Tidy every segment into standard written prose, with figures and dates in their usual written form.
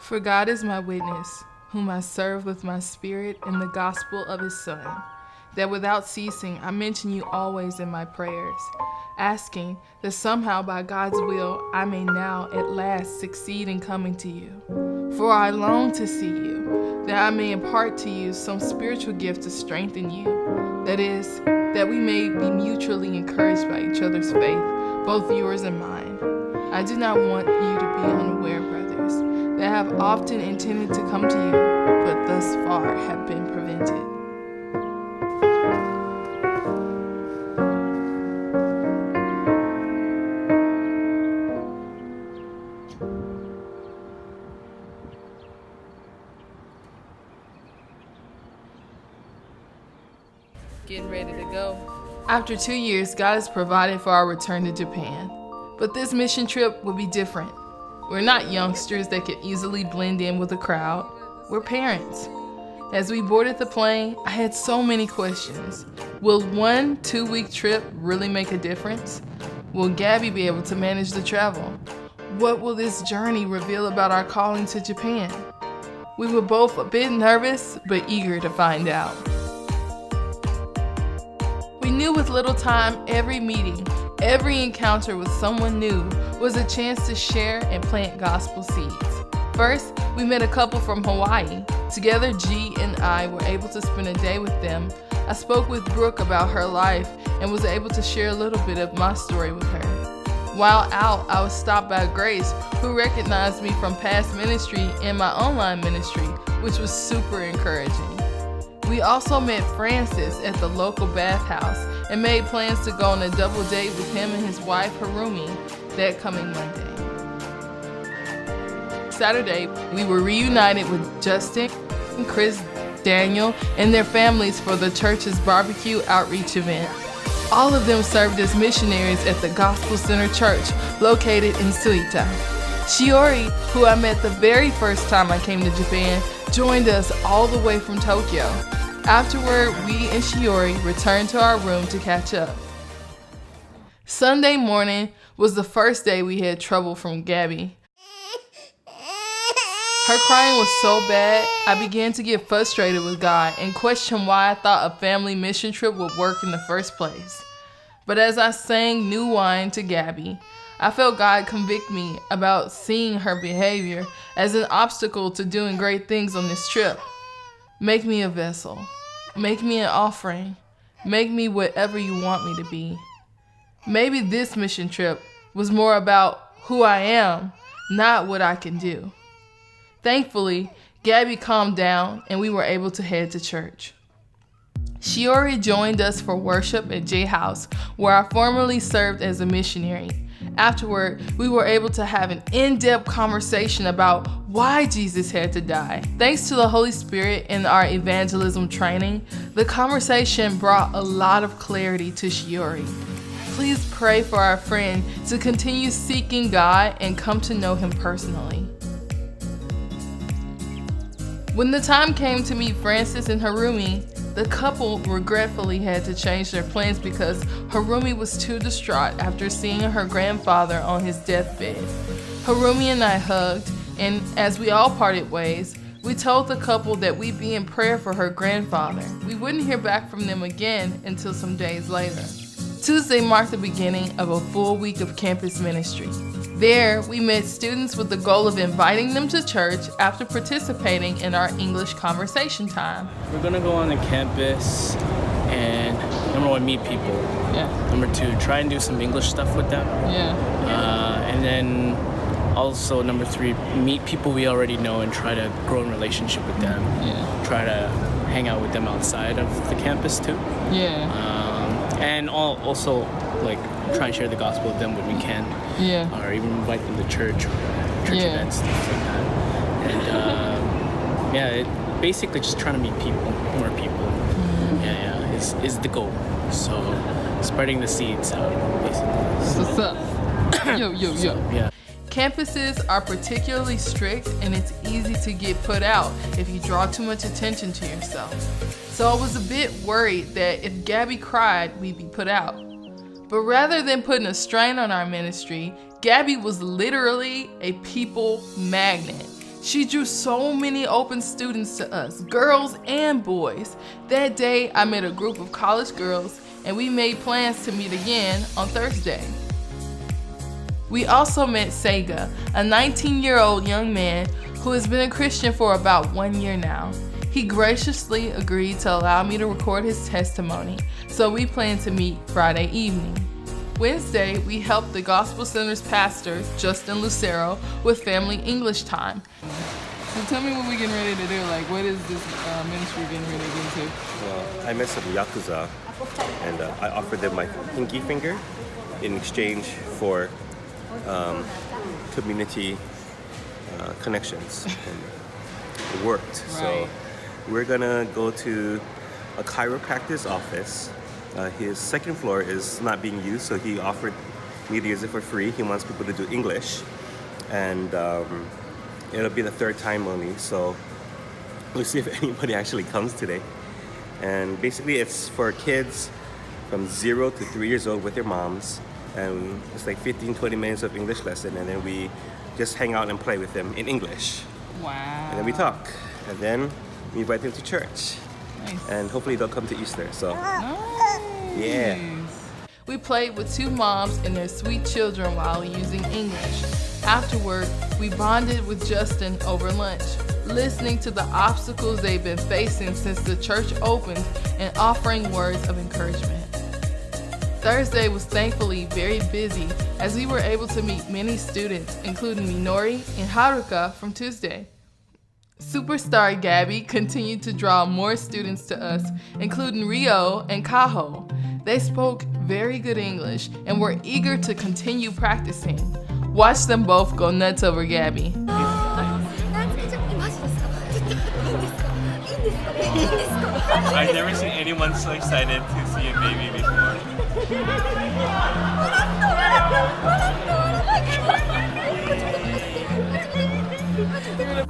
For God is my witness, whom I serve with my spirit in the gospel of his Son, that without ceasing I mention you always in my prayers, asking that somehow by God's will I may now at last succeed in coming to you. For I long to see you, that I may impart to you some spiritual gift to strengthen you, that is, that we may be mutually encouraged by each other's faith, both yours and mine. I do not want you to be unaware, brothers, that I have often intended to come to you, but thus far have been prevented. Getting ready to go. After 2 years, God has provided for our return to Japan. But this mission trip will be different. We're not youngsters that can easily blend in with the crowd. We're parents. As we boarded the plane, I had so many questions. Will 1-2 week trip really make a difference? Will Gabby be able to manage the travel? What will this journey reveal about our calling to Japan? We were both a bit nervous, but eager to find out. We knew with little time, every meeting, every encounter with someone new was a chance to share and plant gospel seeds. First, we met a couple from Hawaii. Together, G and I were able to spend a day with them. I spoke with Brooke about her life and was able to share a little bit of my story with her. While out, I was stopped by Grace, who recognized me from past ministry and my online ministry, which was super encouraging. We also met Francis at the local bathhouse and made plans to go on a double date with him and his wife Harumi that coming Monday. Saturday, we were reunited with Justin, Chris, Daniel, and their families for the church's barbecue outreach event. All of them served as missionaries at the Gospel Center Church located in Suita. Shiori, who I met the very first time I came to Japan, joined us all the way from Tokyo. Afterward, we and Shiori returned to our room to catch up. Sunday morning was the first day we had trouble from Gabby. Her crying was so bad, I began to get frustrated with God and question why I thought a family mission trip would work in the first place. But as I sang New Wine to Gabby, I felt God convict me about seeing her behavior as an obstacle to doing great things on this trip. Make me a vessel. Make me an offering. Make me whatever you want me to be. Maybe this mission trip was more about who I am, not what I can do. Thankfully, Gabby calmed down and we were able to head to church. Shiori joined us for worship at J House, where I formerly served as a missionary. Afterward, we were able to have an in-depth conversation about why Jesus had to die. Thanks to the Holy Spirit and our evangelism training, the conversation brought a lot of clarity to Shiori. Please pray for our friend to continue seeking God and come to know Him personally. When the time came to meet Francis and Harumi, the couple regretfully had to change their plans because Harumi was too distraught after seeing her grandfather on his deathbed. Harumi and I hugged, and as we all parted ways, we told the couple that we'd be in prayer for her grandfather. We wouldn't hear back from them again until some days later. Tuesday marked the beginning of a full week of campus ministry. There, we met students with the goal of inviting them to church after participating in our English conversation time. We're gonna go on the campus and number one, meet people. Yeah. Number two, try and do some English stuff with them. Yeah. And then also number three, meet people we already know and try to grow a relationship with them. Yeah. Try to hang out with them outside of the campus too. Yeah. And also like try and share the gospel with them when we can. Yeah. Or even invite them to church events, stuff like that. And basically just trying to meet people, more people. Mm-hmm. Is the goal. So spreading the seeds out, basically. What's up? Yo. Yeah. Campuses are particularly strict and it's easy to get put out if you draw too much attention to yourself. So I was a bit worried that if Gabby cried, we'd be put out. But rather than putting a strain on our ministry, Gabby was literally a people magnet. She drew so many open students to us, girls and boys. That day, I met a group of college girls, and we made plans to meet again on Thursday. We also met Sega, a 19-year-old young man who has been a Christian for about 1 year now. He graciously agreed to allow me to record his testimony, so we plan to meet Friday evening. Wednesday, we helped the Gospel Center's pastor, Justin Lucero, with family English time. So tell me what we're getting ready to do. Like, what is this ministry getting ready to get into? Well, I met some Yakuza, and I offered them my pinky finger in exchange for community connections. And it worked. Right. So we're gonna go to a chiropractor's office. His second floor is not being used, so he offered me to use it for free. He wants people to do English, and it'll be the third time only, so we'll see if anybody actually comes today. And basically it's for kids from 0 to 3 years old with their moms, and it's like 15-20 minutes of English lesson, and then we just hang out and play with them in English. Wow. And then we talk, and then we invite them to church. Nice. And hopefully they'll come to Easter, so Nice. yeah. We played with two moms and their sweet children while using English. Afterward, we bonded with Justin over lunch, listening to the obstacles they've been facing since the church opened and offering words of encouragement. Thursday was thankfully very busy as we were able to meet many students, including Minori and Haruka from Tuesday. Superstar Gabby continued to draw more students to us, including Rio and Kaho. They spoke very good English and were eager to continue practicing. Watch them both go nuts over Gabby. I've never seen anyone so excited to see a baby before.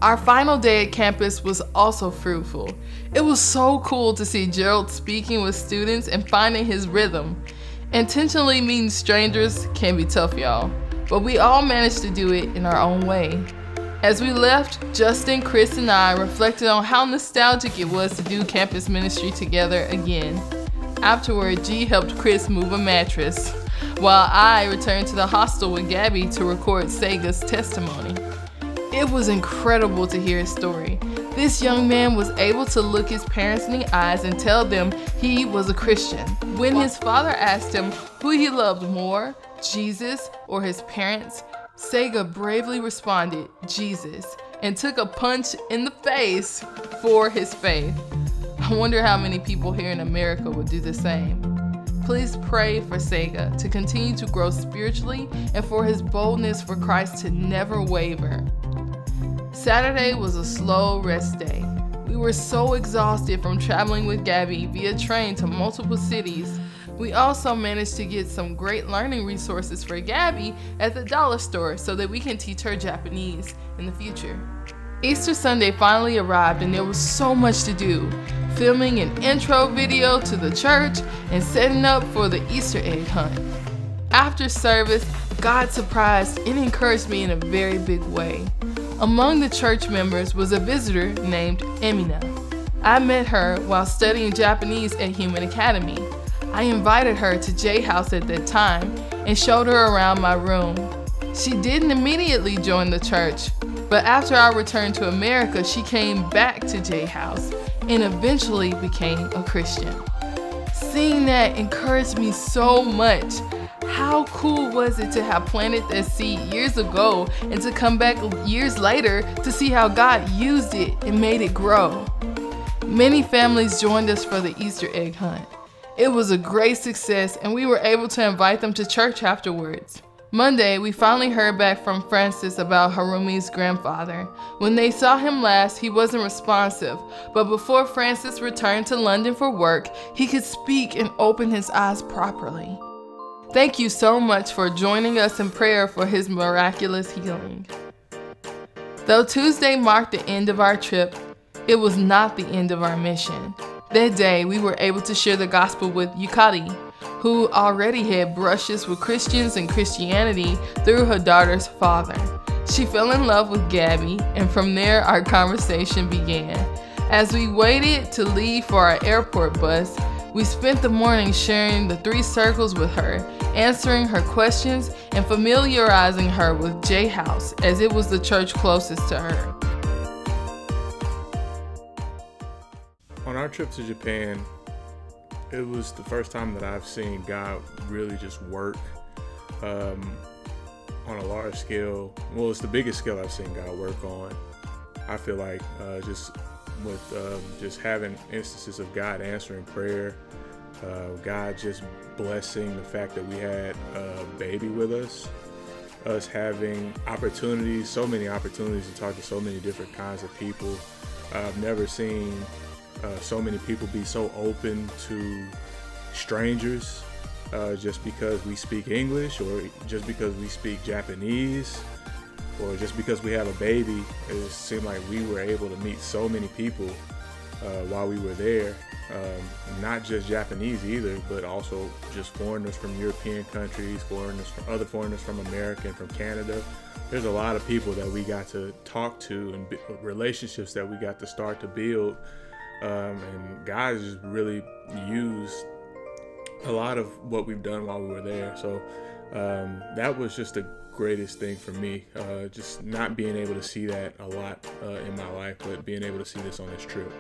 Our final day at campus was also fruitful. It was so cool to see Gerald speaking with students and finding his rhythm. Intentionally meeting strangers can be tough, y'all, but we all managed to do it in our own way. As we left, Justin, Chris, and I reflected on how nostalgic it was to do campus ministry together again. Afterward, G helped Chris move a mattress, while I returned to the hostel with Gabby to record Sega's testimony. It was incredible to hear his story. This young man was able to look his parents in the eyes and tell them he was a Christian. When his father asked him who he loved more, Jesus or his parents, Sega bravely responded, Jesus, and took a punch in the face for his faith. I wonder how many people here in America would do the same. Please pray for Sega to continue to grow spiritually and for his boldness for Christ to never waver. Saturday was a slow rest day. We were so exhausted from traveling with Gabby via train to multiple cities. We also managed to get some great learning resources for Gabby at the dollar store so that we can teach her Japanese in the future. Easter Sunday finally arrived and there was so much to do. Filming an intro video to the church and setting up for the Easter egg hunt. After service, God surprised and encouraged me in a very big way. Among the church members was a visitor named Emina. I met her while studying Japanese at Human Academy. I invited her to J House at that time and showed her around my room. She didn't immediately join the church, but after I returned to America, she came back to J House and eventually became a Christian. Seeing that encouraged me so much. How cool was it to have planted that seed years ago and to come back years later to see how God used it and made it grow? Many families joined us for the Easter egg hunt. It was a great success and we were able to invite them to church afterwards. Monday, we finally heard back from Francis about Harumi's grandfather. When they saw him last, he wasn't responsive, but before Francis returned to London for work, he could speak and open his eyes properly. Thank you so much for joining us in prayer for his miraculous healing. Though Tuesday marked the end of our trip, it was not the end of our mission. That day, we were able to share the gospel with Yukari, who already had brushes with Christians and Christianity through her daughter's father. She fell in love with Gabby, and from there our conversation began. As we waited to leave for our airport bus, we spent the morning sharing the 3 circles with her, answering her questions and familiarizing her with J House, as it was the church closest to her. On our trip to Japan, it was the first time that I've seen God really just work on a large scale. Well, it's the biggest scale I've seen God work on. I feel like just having instances of God answering prayer, God just blessing the fact that we had a baby with us having opportunities, so many opportunities to talk to so many different kinds of people. I've never seen so many people be so open to strangers just because we speak English, or just because we speak Japanese, or just because we have a baby. It seemed like we were able to meet so many people while we were there. Not just Japanese either, but also just foreigners from European countries, other foreigners from America and from Canada. There's a lot of people that we got to talk to, and relationships that we got to start to build. And God just really used a lot of what we've done while we were there. So that was just the greatest thing for me, just not being able to see that a lot in my life, but being able to see this on this trip.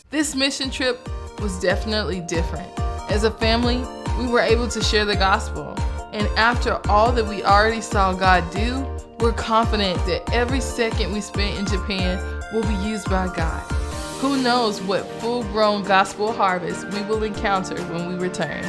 This mission trip was definitely different. As a family, we were able to share the gospel. And after all that we already saw God do, we're confident that every second we spent in Japan will be used by God. Who knows what full-grown gospel harvest we will encounter when we return.